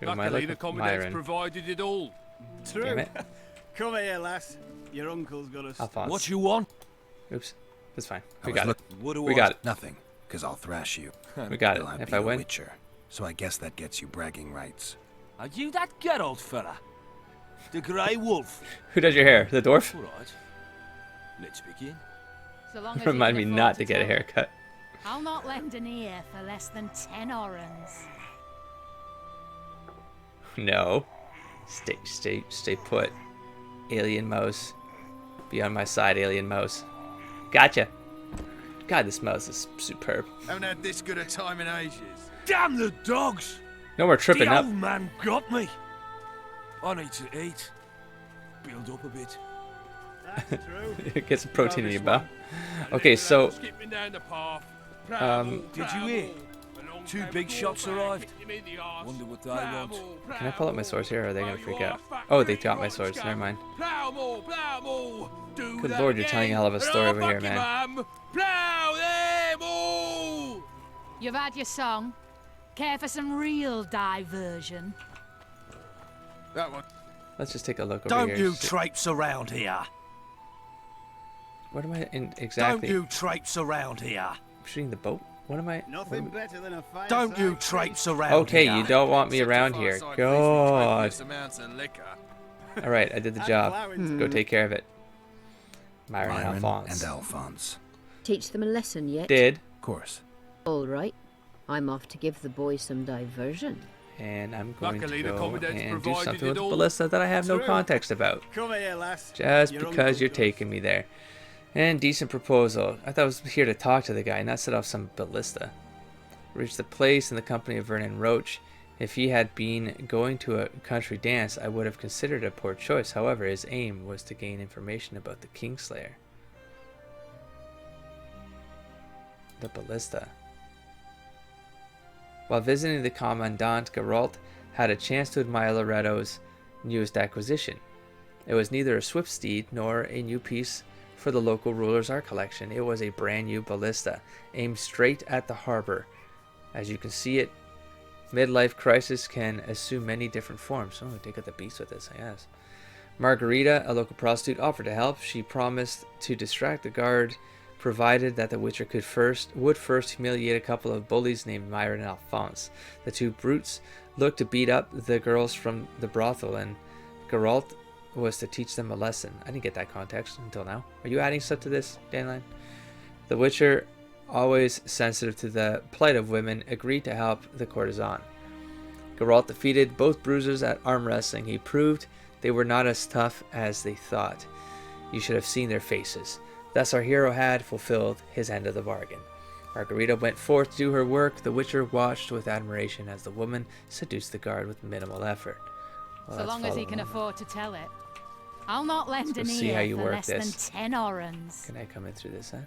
Who am I Luckily, the looking? commandant's Myron. provided it all. True. Damn it. Come here, lass. Your uncle's got a... Alphonse. What you want? Oops. That's fine. I We was got it. look- What do We I? got it. Nothing, because I'll thrash you. We got it. Well, I'd If be I a win, witcher, so I guess that gets you bragging rights. Are you that Geralt fella? The Grey Wolf? who does your hair? The dwarf? All right. Let's begin. So long as Remind you me can not afford to get a tell it. haircut. I'll not lend an ear for less than 10 orens. No. Stay put. Alien mouse. Be on my side, alien mouse. Gotcha. God, this mouse is superb. Haven't had this good a time in ages. Damn the dogs! No more tripping the up. old man got me. I need to eat. Build up a bit. That's true. Get some protein in your butt. Okay, so Skipping down the path. Did you hear? 2 big shots arrived. Wonder what they want. can I pull up my swords here, or are they gonna freak out? Oh, they got my swords. Never mind. Good lord, you're telling a hell of a story over here, man. Plow them all! You've had your song. Care for some real diversion? That one. Let's just take a look over Don't here. you See- traipse around here. What am I in exactly? Don't you traipse around here. Shooting the boat? What am I? Nothing better than a fireside Don't you feast. traipse around Okay, here. you don't want me around here. Fireside feast with God. copious amounts of liquor. All right, I did the Add job. flour into Go the take care of it. Myron and Myron Alphonse. and Alphonse. Teach them a lesson yet? Did. Of course. All right. I'm off to give the boys some diversion. And I'm going Luckily, the to go commandant's and do provided something it with the all. ballista that I have no True. context about. Come here, lass. Just Your because uncle's you're got a- taking me there. And decent proposal. I thought I was here to talk to the guy, not set off some ballista. Reached the place in the company of Vernon Roach. If he had been going to a country dance, I would have considered it a poor choice. However, his aim was to gain information about the Kingslayer. The ballista. While visiting the Commandant, Geralt had a chance to admire Loretto's newest acquisition. It was neither a swift steed nor a new piece for the local ruler's art collection. It was a brand new ballista, aimed straight at the harbor. As you can see, it midlife crisis can assume many different forms. Oh, take out the beast with this, I guess. Margarita, a local prostitute, offered to help. She promised to distract the guard, provided that the Witcher would first humiliate a couple of bullies named Myron and Alphonse. The two brutes looked to beat up the girls from the brothel, and Geralt was to teach them a lesson. I didn't get that context until now. Are you adding stuff to this, Danline? The Witcher, always sensitive to the plight of women, agreed to help the courtesan. Geralt defeated both bruisers at arm wrestling. He proved they were not as tough as they thought. You should have seen their faces. Thus our hero had fulfilled his end of the bargain. Margarita went forth to do her work. The Witcher watched with admiration as the woman seduced the guard with minimal effort. Well, so long as he can afford to tell it. I'll not lend an see how ear you for work less this. than 10 orens. Can I come in through this end?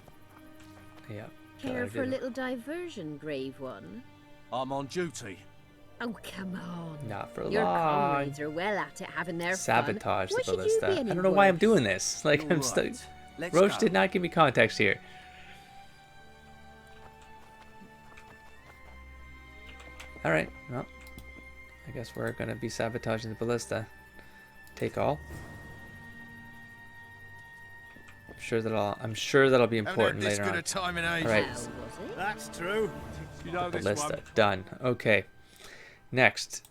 Yeah. Care for a little diversion, Grave One? I'm on duty. Oh, come on. Not for Your long. comrades are well at it, having their Sabotage fun. the Why should you ballista. be any I don't know why I'm worse? doing this. Like, I'm stuck. Let's Roach go. did not give me context here. Alright, well, I guess we're gonna be sabotaging the ballista. Take all. I'm sure that'll be important Haven't had later this on. good a time in ages. Alright, That's true. You know this ballista, one. done. Okay, next.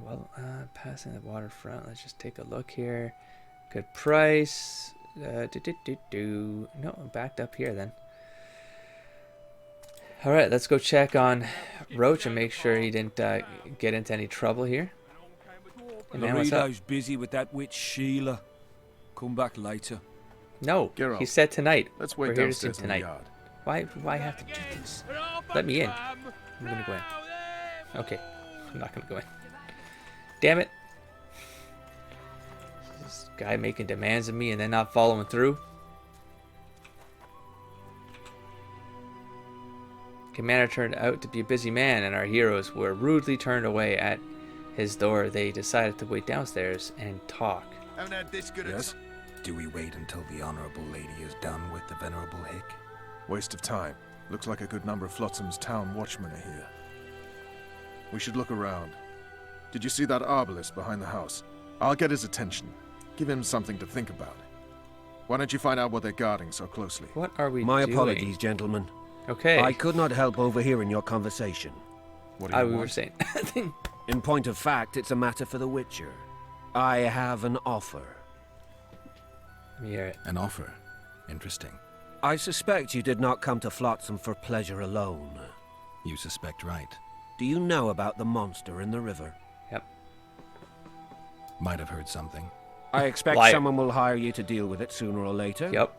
Well, passing the waterfront. Let's just take a look here. Good price. No, I'm backed up here then. Alright, let's go check on Roach and make sure he didn't get into any trouble here. Hey man, what's up? Loredo's busy with that witch Sheila. Come back later. No, Geralt, he said tonight. Let's wait We're here to see him downstairs in the tonight. yard. Why have to do this? Let me in. I'm gonna go in. Okay, I'm not gonna go in. Damn it. This guy making demands of me and then not following through. Commander turned out to be a busy man, and our heroes were rudely turned away at his door. They decided to wait downstairs and talk. Haven't had this good Yes? Do we wait until the honorable lady is done with the venerable hick? Waste of time. Looks like a good number of Flotsam's town watchmen are here. We should look around. Did you see that arbalist behind the house? I'll get his attention. Give him something to think about. Why don't you find out what they're guarding so closely? What are we My doing? apologies, gentlemen. Okay. I could not help overhearing your conversation. What do you we were want? saying. In point of fact, it's a matter for the Witcher. I have an offer. Let me hear it. An offer. Interesting. I suspect you did not come to Flotsam for pleasure alone. You suspect right. Do you know about the monster in the river? Yep. Might have heard something. I expect Liar. someone will hire you to deal with it sooner or later. Yep.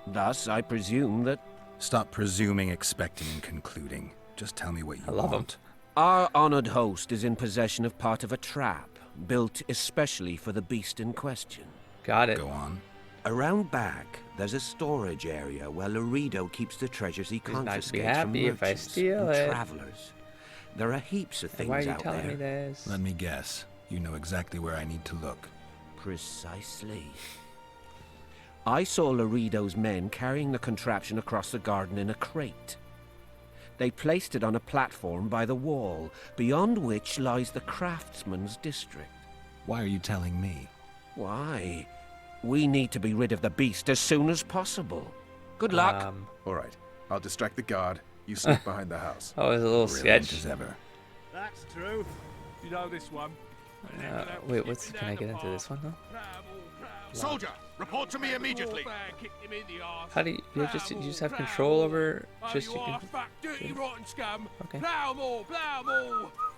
Thus, I presume that Stop presuming, expecting, and concluding. Just tell me what you I love him. want. our honored host is in possession of part of a trap, built especially for the beast in question. Got it. Go on. Around back, there's a storage area where Loredo keeps the treasures he He's not gonna be confiscates from happy if I merchants steal and it. travelers. There are heaps of things Why are you out telling there. me this? Let me guess. You know exactly where I need to look. Precisely. I saw Loredo's men carrying the contraption across the garden in a crate. They placed it on a platform by the wall, beyond which lies the craftsman's district. Why are you telling me? Why? We need to be rid of the beast as soon as possible. Good luck. All right. I'll distract the guard. You sneak behind the house. Oh, it's a little Brilliant sketch. as ever. That's true. You know this one. Wait, can I get into this one though? Soldier, report to me immediately. How do you just have control over just you can. Dirty rotten scum. Okay. Plow more.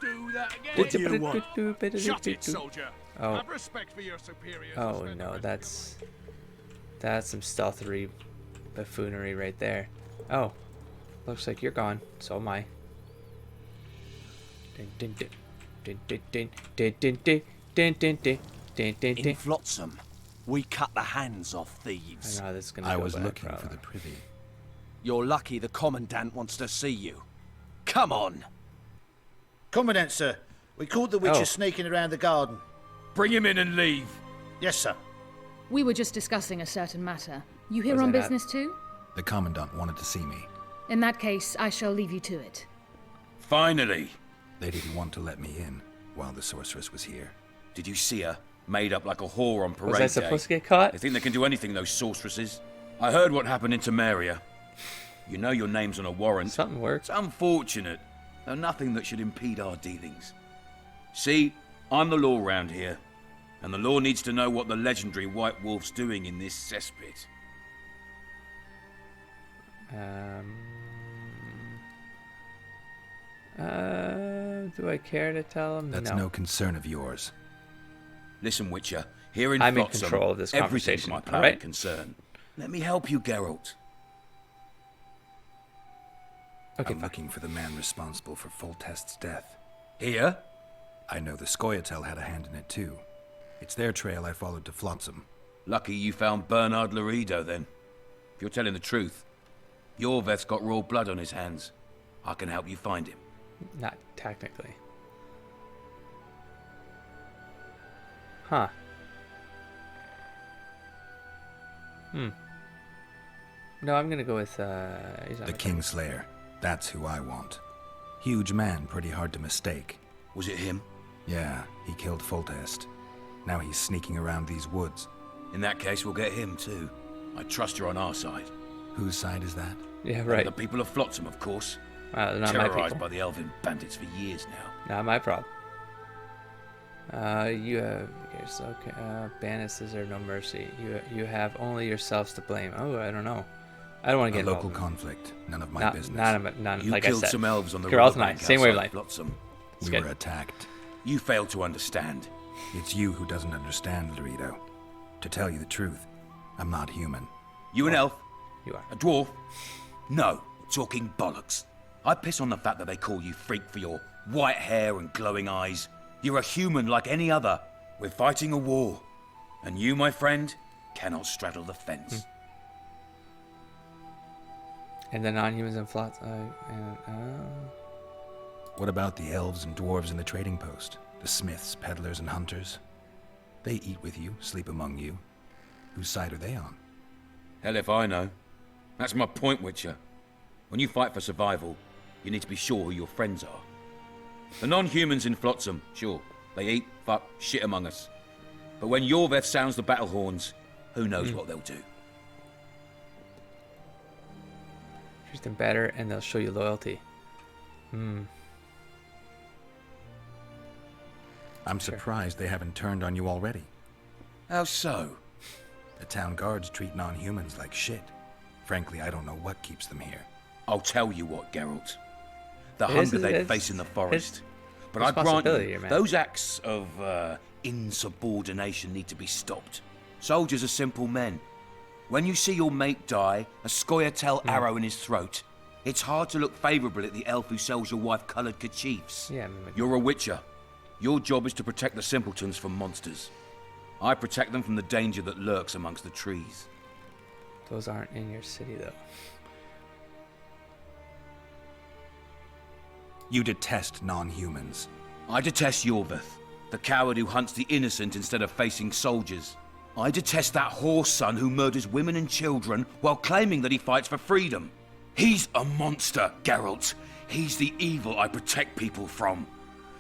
Do that again. What do you want? Shut it, soldier. Oh. Have respect for your superiors. Oh no, that's That's some stealthery buffoonery right there. Oh, looks like you're gone. So am I. In Flotsam, we cut the hands off thieves. I know this is gonna I go was bad, looking for probably. the privy. You're lucky the Commandant wants to see you. Come on. Commandant, sir. We caught the Witcher Oh. sneaking around the garden. Bring him in and leave. Yes, sir. We were just discussing a certain matter. You here Was on I not? business too? The Commandant wanted to see me. In that case, I shall leave you to it. Finally. They didn't want to let me in while the sorceress was here. Did you see her? Made up like a whore on parade Was I day. supposed to get caught? They think they can do anything, those sorceresses. I heard what happened in Temeria. You know your name's on a warrant. Something worked. It's unfortunate, though nothing that should impede our dealings. See, I'm the law round here, and the law needs to know what the legendary White Wolf's doing in this cesspit. Do I care to tell him? That's no concern of yours. Listen, Witcher, here in I'm in Flotsam, control of this everything's conversation, my power alright? and concern. Let me help you, Geralt. Okay, I'm looking for the man responsible for Foltest's death. Here? I know the Scoia'tael had a hand in it too. It's their trail I followed to Flotsam. Lucky you found Bernard Laredo, then. If you're telling the truth, Yorveth's got royal blood on his hands. I can help you find him. Not technically. Huh. No, I'm gonna go with he's on The my Kingslayer. That's who I want. Huge man, pretty hard to mistake. Was it him? Yeah, he killed Foltest. Now he's sneaking around these woods. In that case, we'll get him too. I trust you're on our side. Whose side is that? Yeah, right. The people of Flotsam, of course. They're not my Terrorized people. by the elven bandits for years now. Not my problem. You have yes, okay. Banishes are no mercy. You have only yourselves to blame. Oh, I don't know. I don't want to A get local involved. conflict. None of my business. None. You Like I killed said, some elves on the Geralt and I, riverbank same outside wavelength. Flotsam. We good. were attacked. You failed to understand. It's you who doesn't understand, Laredo. To tell you the truth, I'm not human. You an elf? You are. A dwarf? No, talking bollocks. I piss on the fact that they call you freak for your white hair and glowing eyes. You're a human like any other. We're fighting a war. And you, my friend, cannot straddle the fence. And the non-humans and flots. What about the elves and dwarves in the trading post? The smiths, peddlers, and hunters? They eat with you, sleep among you. Whose side are they on? Hell if I know. That's my point, Witcher. When you fight for survival, you need to be sure who your friends are. The non-humans in Flotsam, sure, they eat, fuck, shit among us. But when Yorveth sounds the battle horns, who knows what they'll do. Treat them better, and they'll show you loyalty. I'm surprised they haven't turned on you already. How so? The town guards treat non-humans like shit. Frankly, I don't know what keeps them here. I'll tell you what, Geralt. The It hunger is- they it's- face in the forest. it's But I grant responsibility you, here, man. those acts of insubordination need to be stopped. Soldiers are simple men. When you see your mate die, a Scoia'tael arrow in his throat, it's hard to look favourable at the elf who sells your wife coloured kerchiefs. Yeah, You're a witcher. Your job is to protect the simpletons from monsters. I protect them from the danger that lurks amongst the trees. those aren't in your city though. You detest non-humans. I detest Yorveth, the coward who hunts the innocent instead of facing soldiers. I detest that whore son who murders women and children while claiming that he fights for freedom. He's a monster, Geralt. He's the evil I protect people from.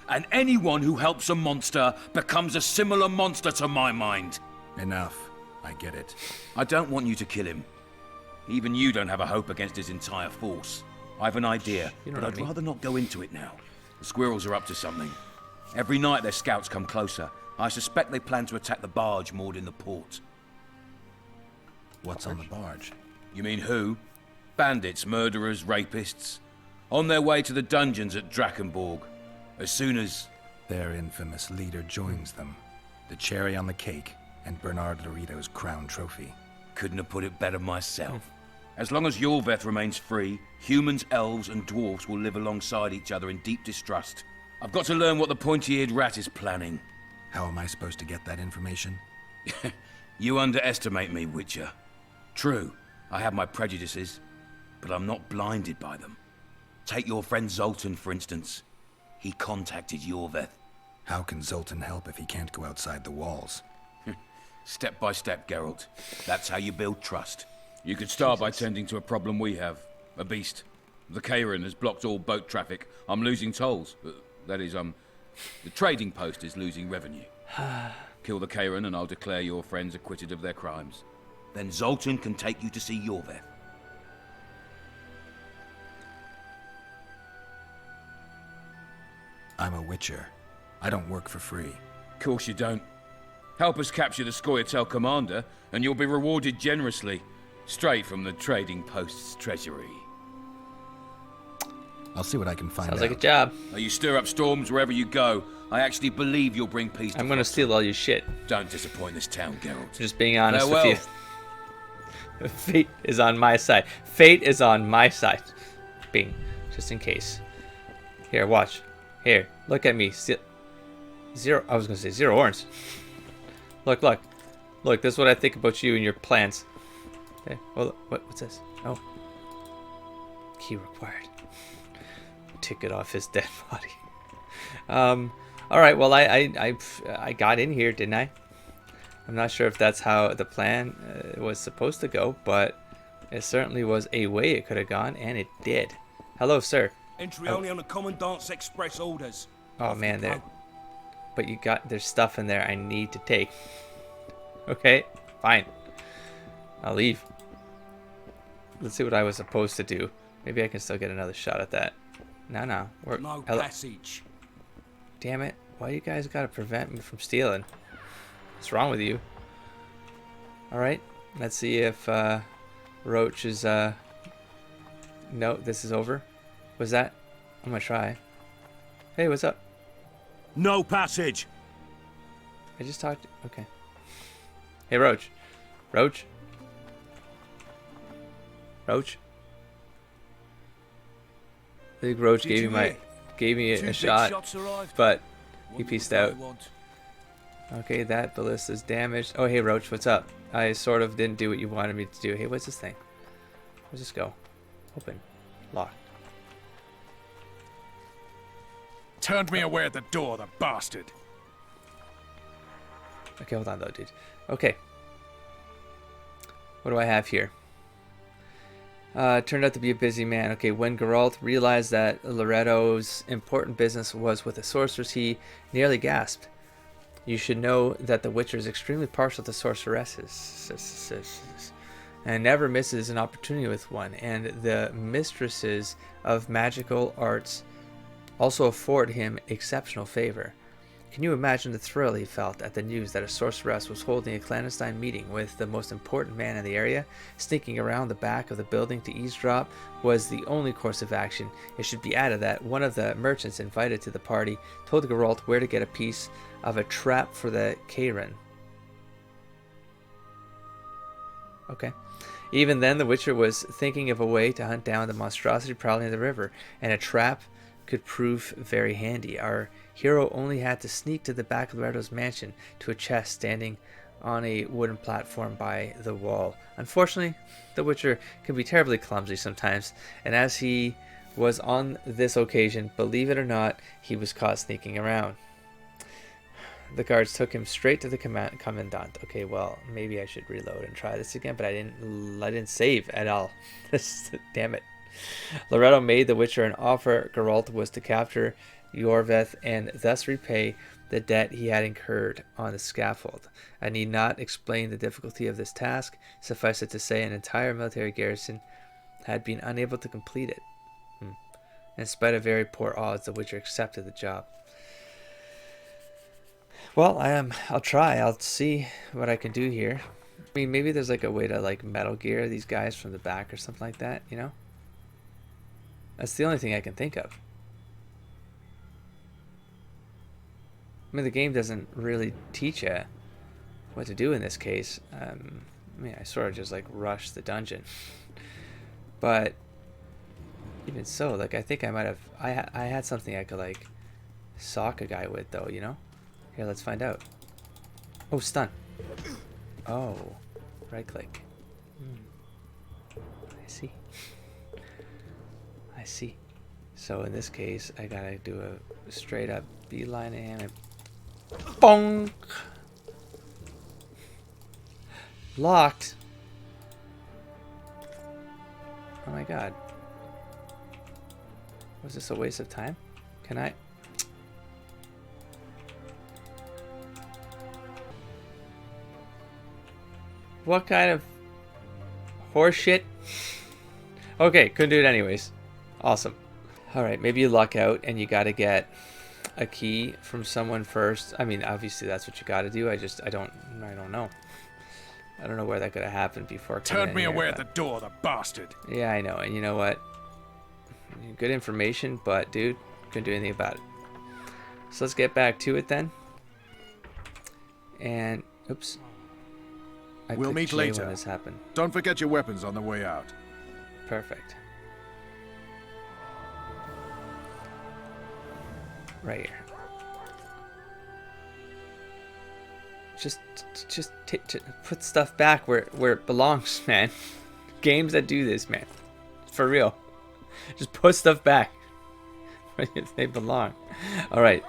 And anyone who helps a monster becomes a similar monster to my mind. Enough. I get it. I don't want you to kill him. Even you don't have a hope against his entire force. I have an idea, You know but what I I'd mean. rather not go into it now. The squirrels are up to something. Every night their scouts come closer. I suspect they plan to attack the barge moored in the port. What's on the barge? You mean who? Bandits, murderers, rapists. On their way to the dungeons at Drakenborg. As soon as... Their infamous leader joins them. The cherry on the cake and Bernard Laredo's crown trophy. couldn't have put it better myself. As long as Yorveth remains free, humans, elves, and dwarves will live alongside each other in deep distrust. I've got to learn what the pointy-eared rat is planning. How am I supposed to get that information? You underestimate me, Witcher. True, I have my prejudices, but I'm not blinded by them. Take your friend Zoltan, for instance. He contacted Yorveth. How can Zoltan help if he can't go outside the walls? Step by step, Geralt. That's how you build trust. You could start by tending to a problem we have. A beast. The Kairan has blocked all boat traffic. I'm losing tolls. That is, the trading post is losing revenue. Kill the Kairan and I'll declare your friends acquitted of their crimes. Then Zoltan can take you to see Yorveth. I'm a Witcher. I don't work for free. Of course you don't. Help us capture the Scoia'tael commander, and you'll be rewarded generously. Straight from the trading post's treasury. I'll see what I can find out. Sounds like a job. Now you stir up storms wherever you go. I actually believe you'll bring peace to I'm gonna steal all your shit. Don't disappoint this town, Geralt. Just being honest Farewell. with you. Fate is on my side. Fate is on my side. Bing. Just in case. Here, watch. Here, look at me. Zero. I was gonna say 0 orange. Look, look. Look, this is what I think about you and your plans. Okay, well, what's this? Oh. Key required. Ticket off his dead body. Alright, well, I got in here, didn't I? I'm not sure if that's how the plan was supposed to go, but it certainly was a way it could have gone, and it did. Hello, sir. Entry only on the Commandant's express orders. Oh, man, there. But there's stuff in there I need to take. Okay, fine. I'll leave. Let's see what I was supposed to do. Maybe I can still get another shot at that. No. No passage. Damn it. Why you guys gotta prevent me from stealing? What's wrong with you? Alright, let's see if Roach is... No, this is over. What's that? I'm gonna try. Hey, what's up? No passage. I just talked... Okay. Hey, Roach. Roach? Roach? I think Roach gave me a shot, but he pieced out. Okay, that ballista's damaged. Oh, hey, Roach, what's up? I sort of didn't do what you wanted me to do. Hey, what's this thing? Where's this go? Open. Locked. Turned me away at the door, the bastard. Okay, hold on, though, dude. Okay. What do I have here? Turned out to be a busy man. Okay, when Geralt realized that Loretto's important business was with the sorcerers, he nearly gasped. You should know that the Witcher is extremely partial to sorceresses and never misses an opportunity with one, and the mistresses of magical arts also afford him exceptional favor. Can you imagine the thrill he felt at the news that a sorceress was holding a clandestine meeting with the most important man in the area? Sneaking around the back of the building to eavesdrop was the only course of action. It should be added that one of the merchants invited to the party told Geralt where to get a piece of a trap for the Kairan. Okay. Even then, the Witcher was thinking of a way to hunt down the monstrosity prowling in the river, and a trap could prove very handy. Our hero only had to sneak to the back of Loretto's mansion to a chest standing on a wooden platform by the wall. Unfortunately, the Witcher can be terribly clumsy sometimes, and as he was on this occasion, believe it or not, he was caught sneaking around. The guards took him straight to the commandant. Okay, well, maybe I should reload and try this again, but I didn't save at all. Damn it. Loretto made the Witcher an offer. Geralt was to capture Yorveth and thus repay the debt he had incurred on the scaffold. I need not explain the difficulty of this task. Suffice it to say, an entire military garrison had been unable to complete it. In spite of very poor odds, the Witcher accepted the job. Well, I'll try. I'll see what I can do here. I mean, maybe there's like a way to like Metal Gear these guys from the back or something like that, you know? That's the only thing I can think of. I mean, the game doesn't really teach you what to do in this case. I mean, I sort of just like rushed the dungeon. But even so, like, I think I might have, I had something I could like sock a guy with though, you know? Here, let's find out. Oh, stun. Oh, right click. I see. I see. So in this case, I gotta do a straight up beeline to him and bonk. Locked. Oh my god. Was this a waste of time? Can I? What kind of horse shit? Okay, couldn't do it anyways. Awesome. Alright, maybe you luck out and you gotta get a key from someone first. I mean, obviously that's what you gotta do. I don't know. I don't know where that could have happened before. Turned me away at the door, the bastard. Yeah, I know. And you know what? Good information, but dude, couldn't do anything about it. So let's get back to it then. And oops. We'll meet later. When this happened. Don't forget your weapons on the way out. Perfect. Right here. Just put stuff back where it belongs, man. Games that do this, man. For real. Just put stuff back where they belong. All right.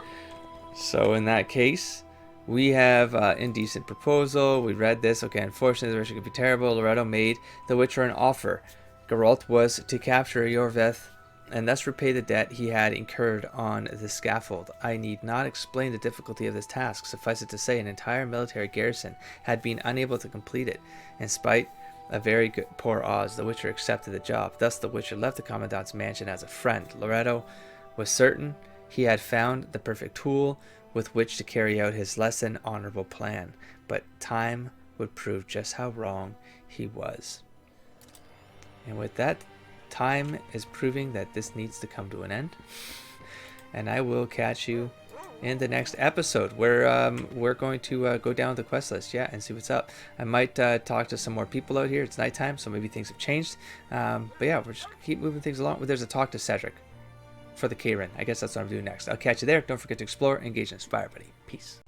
So in that case, we have indecent proposal. We read this. Okay, unfortunately, the Witcher could be terrible. Loretto made the Witcher an offer. Geralt was to capture Yorveth and thus repay the debt he had incurred on the scaffold. I need not explain the difficulty of this task. Suffice it to say, an entire military garrison had been unable to complete it. In spite of very poor odds, the Witcher accepted the job. Thus, the Witcher left the Commandant's mansion as a friend. Loretto was certain he had found the perfect tool with which to carry out his less than honorable plan, but time would prove just how wrong he was. And with that, time is proving that this needs to come to an end. And I will catch you in the next episode where we're going to go down the quest list, and see what's up. I might talk to some more people out here. It's nighttime, so maybe things have changed. But yeah, we'll just keep moving things along. There's a talk to Cedric for the Karen. I guess that's what I'm doing next. I'll catch you there. Don't forget to explore, engage, and inspire, buddy. Peace.